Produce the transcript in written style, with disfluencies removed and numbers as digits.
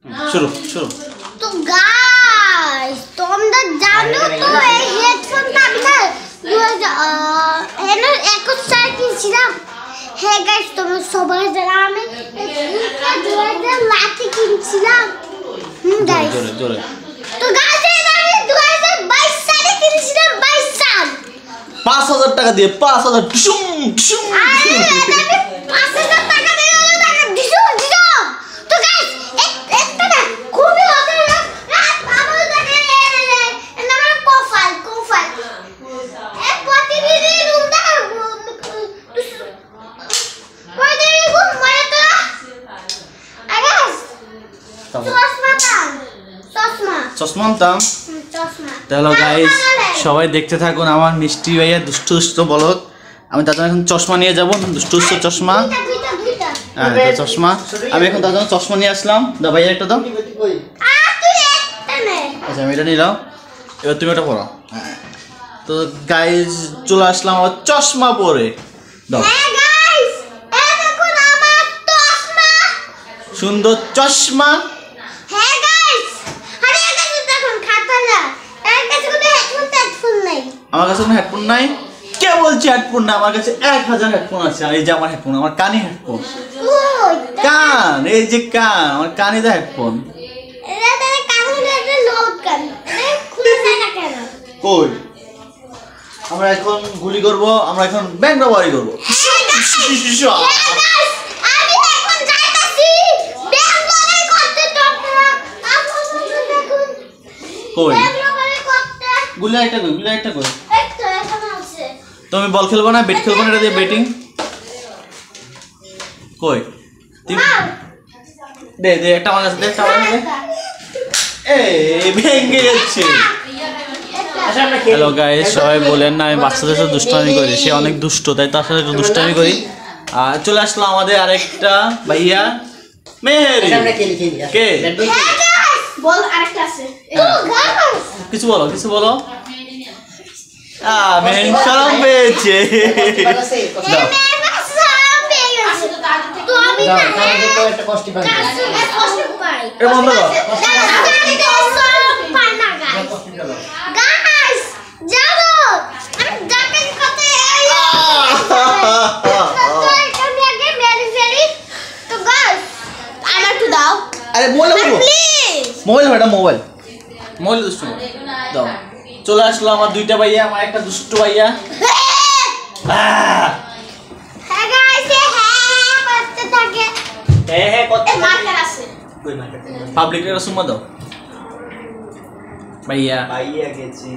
শুরু শুরু। তো গাইস তোমরা জানো তো এই হেডফোনটা আমি না 2021 কিনছিলাম। হ্যাঁ গাইস তোমরা সবাই জানো আমি 2000 কিনছিলাম। গাইস জোরে জোরে। তো গাইস আমি 2022 সালে কিনছিলাম। 22 সাল 5000 টাকা দিয়ে 5000 টুসুম টুসুম। আরে আমি 5000 টাকা দিয়ে টাকা দিছো দিছো। তো গাইস একটা না খুবই মজা হলো। আমার দেখে না প্রোফাইল এক প্রতিদিনই রুমটা কই দেই গো মানে তো আরে চশমা আনতাম। তাহলে গাইস সবাই দেখতে থাকুন আমার মিষ্টি ভাইয়া দুষ্টু দুষ্টু বলদ। আমি তার জন্য এখন চশমা নিয়ে যাবো, দুষ্টু দুষ্টু চশমা। হ্যাঁ চশমা আমি এখন তার জন্য চশমা নিয়ে আসলাম। দা ভাইয়া একটা দাও। আচ্ছা আমি এটা নিলাম, এবার তুমি ওটা পরো। হ্যাঁ তো গাইস চলে আসলাম আবার চশমা পরে। দাও সুন্দর চশমা। আমার কাছে কোনো হেডফোন নাই। কে বলছে হেডফোন না? আমার কাছে 1000 হেডফোন আছে। আর এই যে আমার হেডফোন, আমার কানে হেডফোন। কান, এই যে কান, আমার কানে তো হেডফোন। কই আমরা এখন গুলি করব, আমরা এখন ব্যাংক রবারি করব। কই গুলি একটা কই, গুলি একটা কই। তুমি বল খেলবো না, বেট খেলবো না? এটা দিয়ে বেটিং কই দে দে একটা আমার কাছে দে, একটা আমার কাছে। এই ভেঙে যাচ্ছে। হ্যালো গাইস সবাই বলেন না আমি বাচ্চাদের সাথে দুষ্টামি করি, সে অনেক দুষ্ট তাই তার সাথে একটু দুষ্টামি করি। আর চলে আসলো আমাদের আরেকটা ভাইয়া মেহেরি। কে বল আরেকটা আছে কিছু বলো, কিছু বলো। মেনশন পেয়েছে। আরে মোবাইল মোবাইল এটা মোবাইল মোবাইল দুষ্টু দাও। চলে আসলো আমার দুইটা ভাইয়া, আমার একটা দুষ্টু ভাইয়া। পাবলিক এর সুমা দাও ভাইয়া। ভাইয়া গেছি